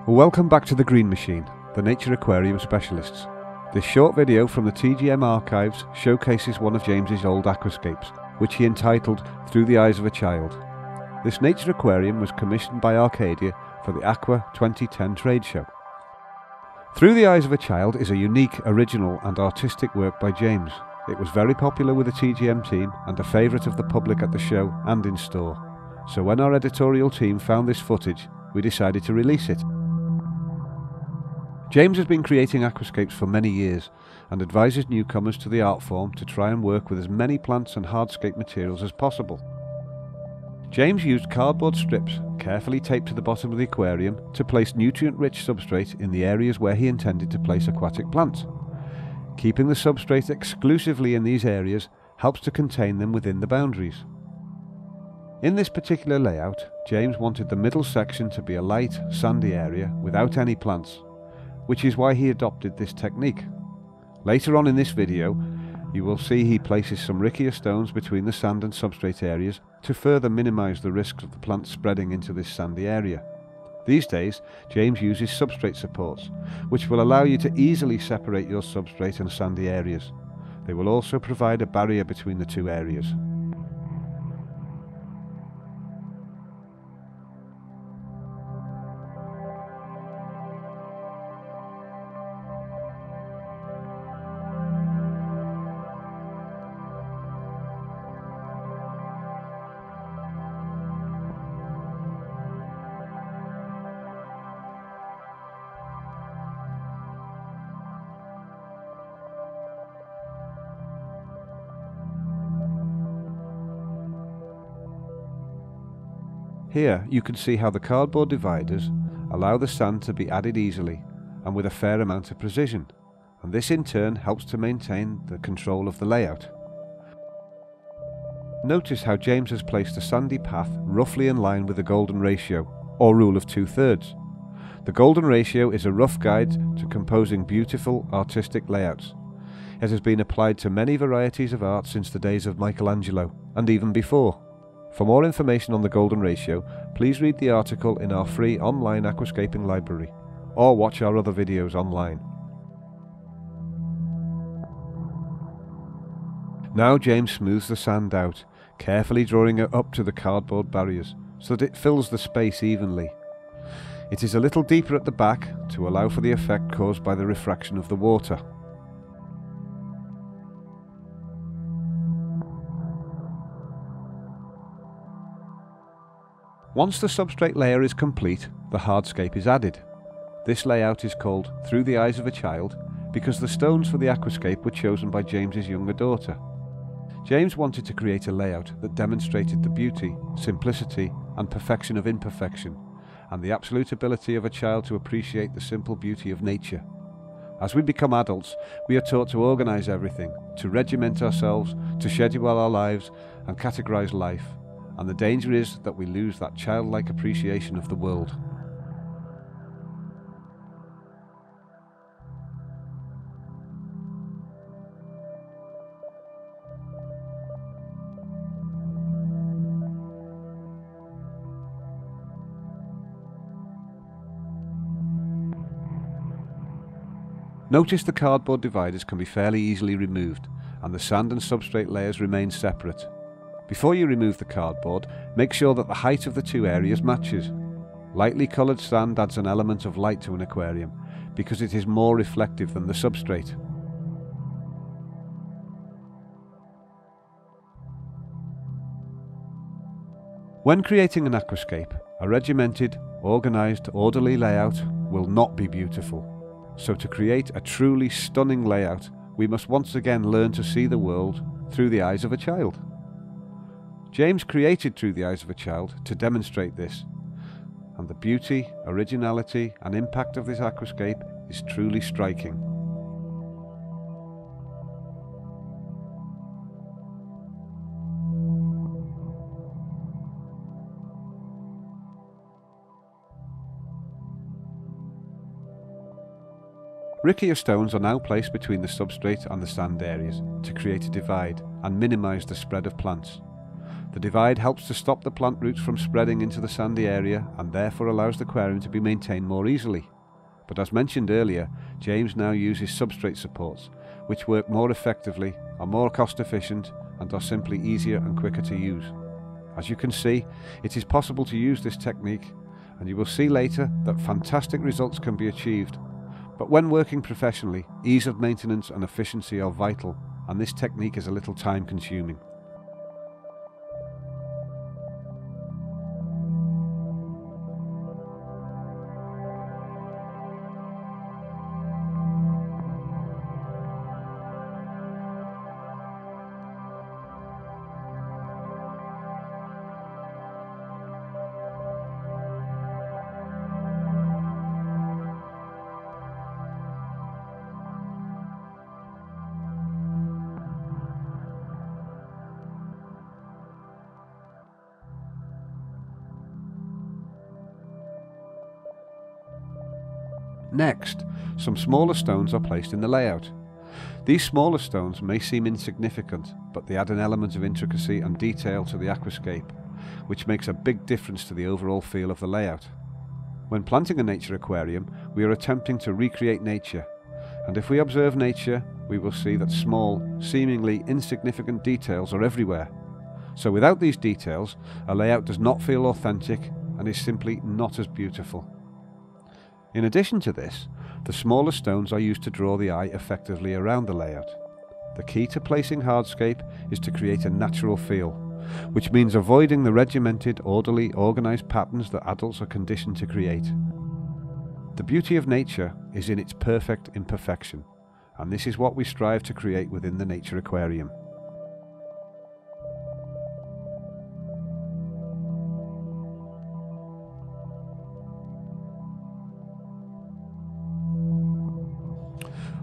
Welcome back to the Green Machine, the Nature Aquarium Specialists. This short video from the TGM archives showcases one of James's old aquascapes, which he entitled Through the Eyes of a Child. This nature aquarium was commissioned by Arcadia for the Aqua 2010 trade show. Through the Eyes of a Child is a unique, original and artistic work by James. It was very popular with the TGM team and a favourite of the public at the show and in store. So when our editorial team found this footage, we decided to release it. James has been creating aquascapes for many years and advises newcomers to the art form to try and work with as many plants and hardscape materials as possible. James used cardboard strips carefully taped to the bottom of the aquarium to place nutrient-rich substrate in the areas where he intended to place aquatic plants. Keeping the substrate exclusively in these areas helps to contain them within the boundaries. In this particular layout, James wanted the middle section to be a light, sandy area without any plants, which is why he adopted this technique. Later on in this video, you will see he places some rikiya stones between the sand and substrate areas to further minimise the risks of the plants spreading into this sandy area. These days, James uses substrate supports, which will allow you to easily separate your substrate and sandy areas. They will also provide a barrier between the two areas. Here you can see how the cardboard dividers allow the sand to be added easily and with a fair amount of precision, and this in turn helps to maintain the control of the layout. Notice how James has placed a sandy path roughly in line with the golden ratio, or rule of 2/3. The golden ratio is a rough guide to composing beautiful artistic layouts. It has been applied to many varieties of art since the days of Michelangelo, and even before. For more information on the golden ratio, please read the article in our free online aquascaping library, or watch our other videos online. Now James smooths the sand out, carefully drawing it up to the cardboard barriers, so that it fills the space evenly. It is a little deeper at the back to allow for the effect caused by the refraction of the water. Once the substrate layer is complete, the hardscape is added. This layout is called Through the Eyes of a Child because the stones for the aquascape were chosen by James's younger daughter. James wanted to create a layout that demonstrated the beauty, simplicity and perfection of imperfection, and the absolute ability of a child to appreciate the simple beauty of nature. As we become adults, we are taught to organise everything, to regiment ourselves, to schedule our lives and categorise life. And the danger is that we lose that childlike appreciation of the world. Notice the cardboard dividers can be fairly easily removed, and the sand and substrate layers remain separate. Before you remove the cardboard, make sure that the height of the two areas matches. Lightly coloured sand adds an element of light to an aquarium because it is more reflective than the substrate. When creating an aquascape, a regimented, organised, orderly layout will not be beautiful. So to create a truly stunning layout, we must once again learn to see the world through the eyes of a child. James created Through the Eyes of a Child to demonstrate this, and the beauty, originality and impact of this aquascape is truly striking. Rikiya stones are now placed between the substrate and the sand areas to create a divide and minimise the spread of plants. The divide helps to stop the plant roots from spreading into the sandy area and therefore allows the aquarium to be maintained more easily. But as mentioned earlier, James now uses substrate supports, which work more effectively, are more cost efficient and are simply easier and quicker to use. As you can see, it is possible to use this technique, and you will see later that fantastic results can be achieved. But when working professionally, ease of maintenance and efficiency are vital, and this technique is a little time consuming. Next, some smaller stones are placed in the layout. These smaller stones may seem insignificant, but they add an element of intricacy and detail to the aquascape, which makes a big difference to the overall feel of the layout. When planting a nature aquarium, we are attempting to recreate nature, and if we observe nature, we will see that small, seemingly insignificant details are everywhere. So without these details, a layout does not feel authentic and is simply not as beautiful. In addition to this, the smaller stones are used to draw the eye effectively around the layout. The key to placing hardscape is to create a natural feel, which means avoiding the regimented, orderly, organised patterns that adults are conditioned to create. The beauty of nature is in its perfect imperfection, and this is what we strive to create within the nature aquarium.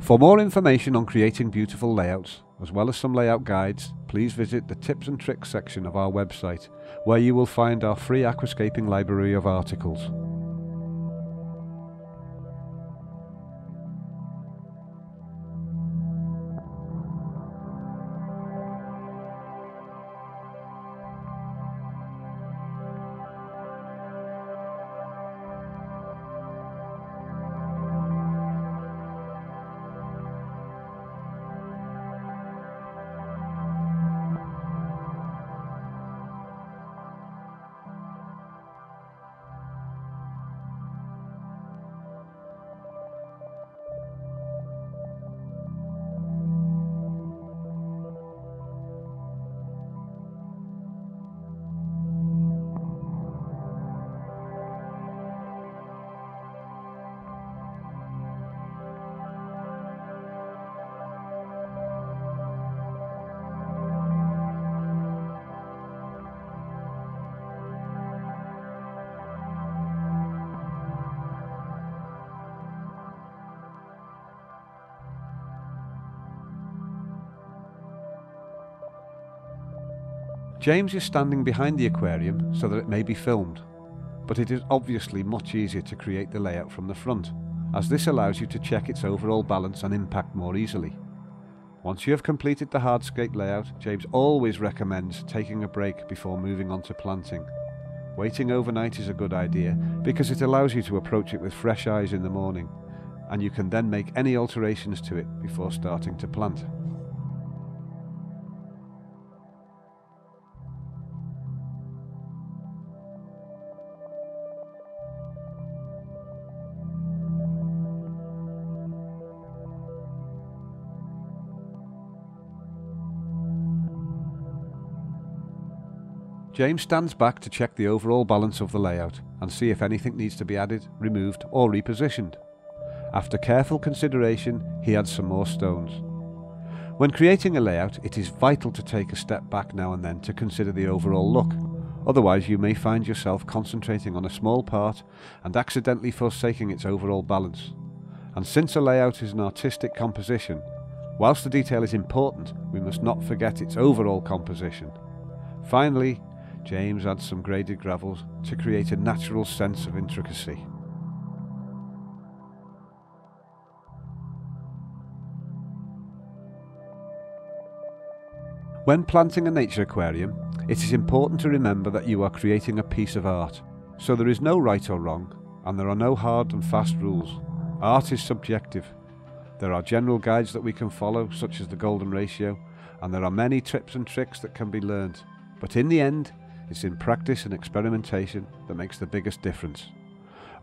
For more information on creating beautiful layouts, as well as some layout guides, please visit the tips and tricks section of our website, where you will find our free aquascaping library of articles. James is standing behind the aquarium so that it may be filmed, but it is obviously much easier to create the layout from the front, as this allows you to check its overall balance and impact more easily. Once you have completed the hardscape layout, James always recommends taking a break before moving on to planting. Waiting overnight is a good idea because it allows you to approach it with fresh eyes in the morning, and you can then make any alterations to it before starting to plant. James stands back to check the overall balance of the layout and see if anything needs to be added, removed or repositioned. After careful consideration, he adds some more stones. When creating a layout, it is vital to take a step back now and then to consider the overall look. Otherwise, you may find yourself concentrating on a small part and accidentally forsaking its overall balance. And since a layout is an artistic composition, whilst the detail is important, we must not forget its overall composition. Finally, James adds some graded gravels to create a natural sense of intricacy. When planting a nature aquarium, it is important to remember that you are creating a piece of art. So there is no right or wrong, and there are no hard and fast rules. Art is subjective. There are general guides that we can follow, such as the golden ratio, and there are many tips and tricks that can be learned. But in the end, it's in practice and experimentation that makes the biggest difference.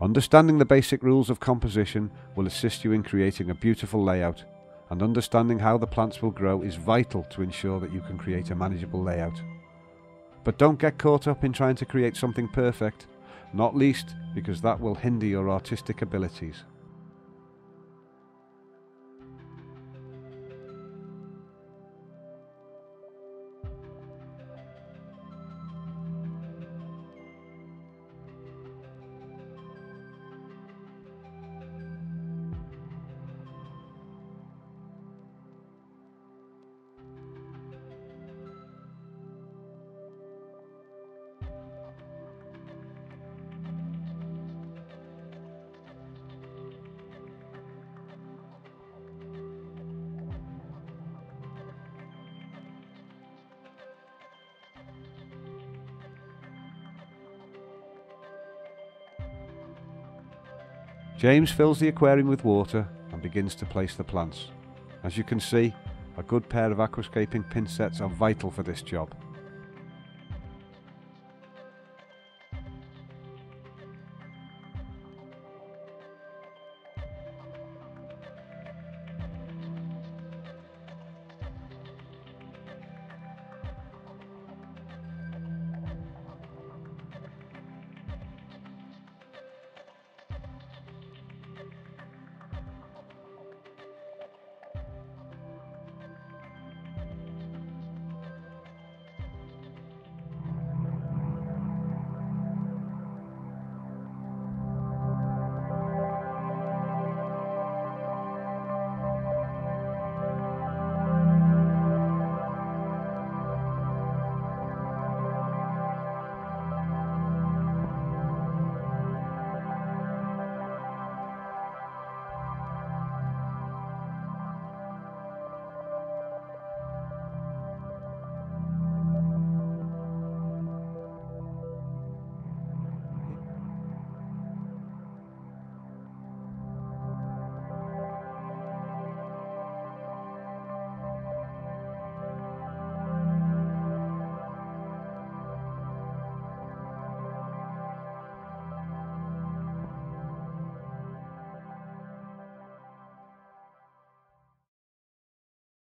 Understanding the basic rules of composition will assist you in creating a beautiful layout, and understanding how the plants will grow is vital to ensure that you can create a manageable layout. But don't get caught up in trying to create something perfect, not least because that will hinder your artistic abilities. James fills the aquarium with water and begins to place the plants. As you can see, a good pair of aquascaping pin sets are vital for this job.